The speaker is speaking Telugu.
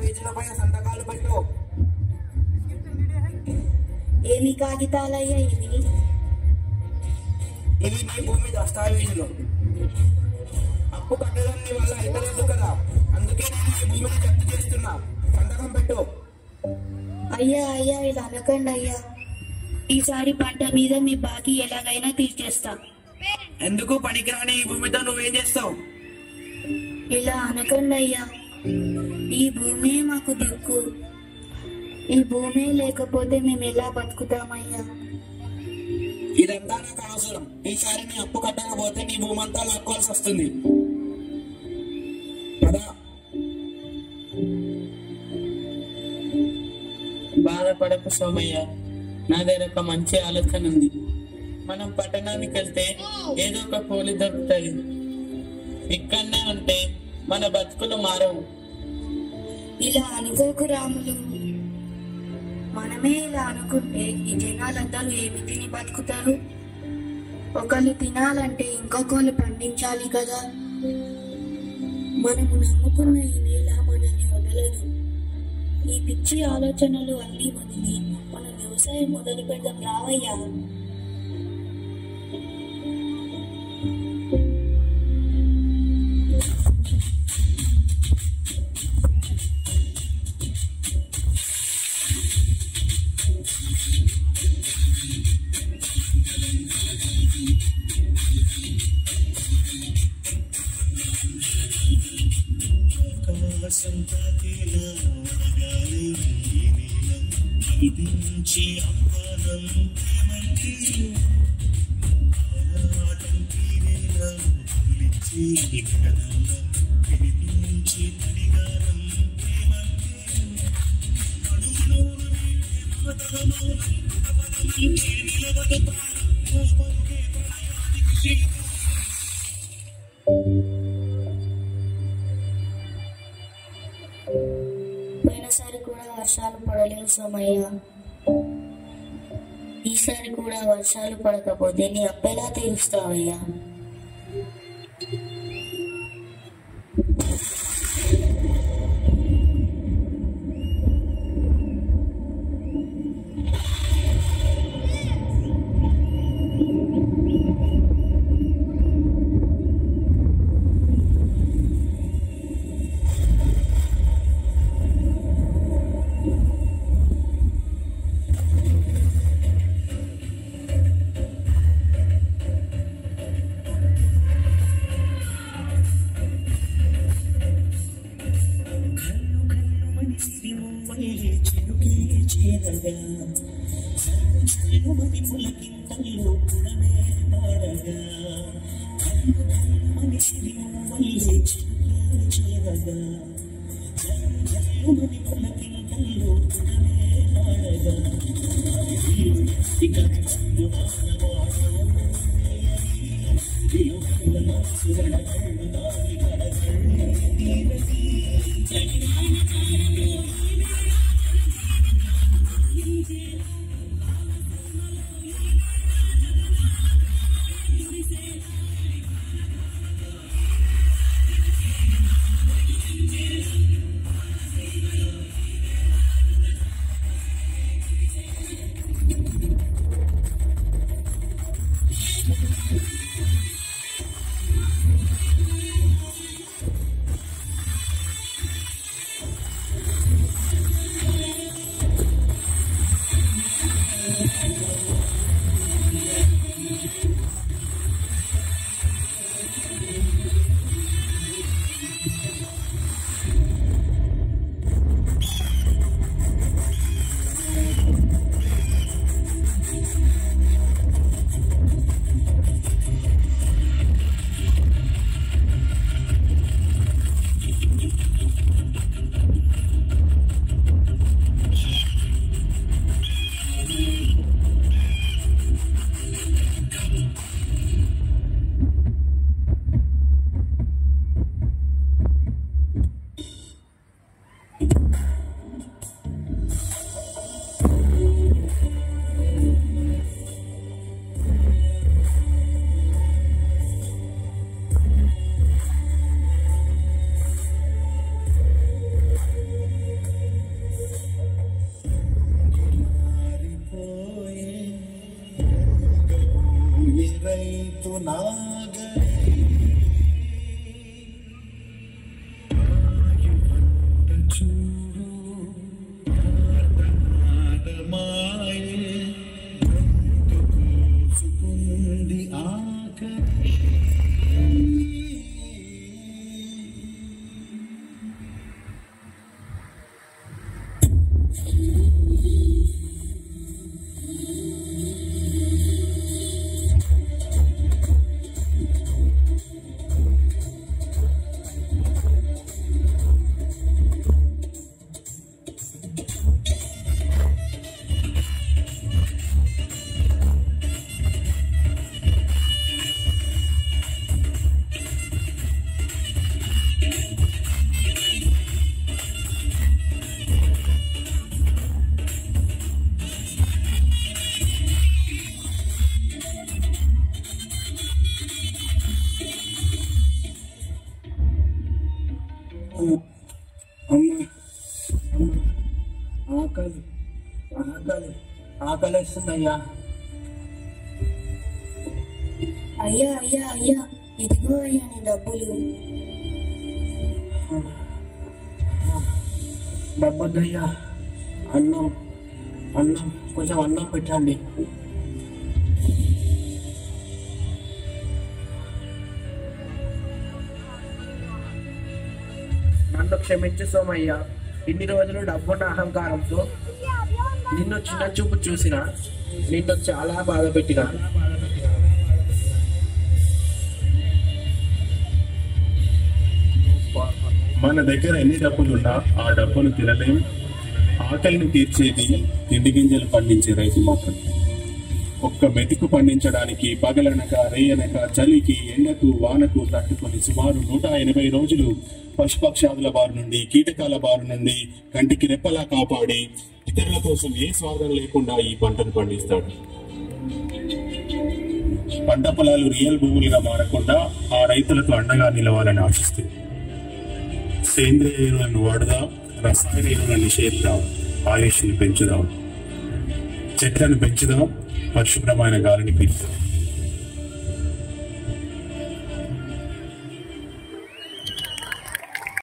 పేజీలపైన సంతకాలు పెట్టు. ఏమి కాగితాలయ్యా ఇవి? ఇవి నీ భూమి దస్తావేజులు. అప్పు కట్టడం నీ వల్ల అయితలేదు కదా, అందుకే నేను ఈ భూమిని జప్తు చేస్తున్నా. సంతకం పెట్టు. అయ్యా అయ్యా ఇలా అనకండి అయ్యా. ఈసారి పంట మీద మీ బాకీ ఎలాగైనా తీర్చేస్తా. ఎందుకు పనికిరాని ఈ భూమితో నువ్వేం చేస్తావు? ఇలా అనకండి అయ్యా. ఈ భూమే మాకు దిక్కు. ఈ భూమే లేకపోతే మేము ఎలా బతుకుతామయ్యా? ఇదంతా నాకు అవసరం. ఈసారి నీ అప్పు కట్టకపోతే నీ భూమంతా లాక్కోవాల్సి వస్తుంది. కదా బాధపడకు సోమయ్య, నా దగ్గర ఒక మంచి ఆలోచన ఉంది. మనం పట్టణానికి వెళ్తే ఏదో ఒక కూలి దొరుకుతుంది. ఇక్కడనే ఉంటే మన బతుకులు మారవు. ఇలా అనుకోకు రాములు. మనమే ఇలా అనుకుంటే ఈ జనాలందరూ ఏమి తిని బతుకుతారు? ఒకళ్ళు తినాలంటే ఇంకొకళ్ళు పండించాలి కదా. మనము నమ్ముకున్న ఈ నేల మనల్ని వదలదు. ఈ పిచ్చి ఆలోచనలు అన్నీ వదిలి మనం వ్యవసాయం మొదలు పెడదాం రావయ్యా. పోయినసారి కూడా వర్షాలు పడలేదు సోమయ్య. ఈసారి కూడా వర్షాలు పడకపోతే నీ అప్పెలా తీరుస్తావయ్యా? ఆకలి ఆకలి ఆకలిస్తుందయ్యా. అయ్యా అయ్యా అయ్యా, ఇదిగో అయ్యా నీ డబ్బులు. డబ్బొద్దయ్యా, అన్నం అన్నం కొంచెం అన్నం పెట్టండి. నన్ను క్షమించు సోమయ్య. ఇన్ని రోజులు డబ్బున్న అహంకారంతో నిన్ను చిన్న చూపు చూసిన, నిన్ను చాలా బాధ పెట్టిన. మన దగ్గర ఎన్ని డబ్బులున్నా ఆ డబ్బును తినలేం. ఆకలిని తీర్చేది తిండి గింజలు పండించే రైతు మాత్రం. ఒక్క మెతుకు పండించడానికి పగలనక రేయనక చలికి ఎండకు వానకు తట్టుకొని సుమారు 180 రోజులు పశుపక్షాదుల బారి నుండి కీటకాల బారి నుండి కంటికి రెప్పలా కాపాడి ఇతరుల కోసం ఏ స్వార్థం లేకుండా ఈ పంటను పండిస్తాడు. పంట పొలాలు రియల్ భూములుగా మారకుండా ఆ రైతులకు అండగా నిలవాలని ఆశిస్తుంది. సేంద్రియ ఎరువులను వాడుదాం, రసాయన ఎరువులను నిషేధిద్దాం, ఆయుష్ని పెంచుదాం, చెట్లను పెంచుదాం, పరిశుభ్రమైన గాలిని పీల్చుదాం.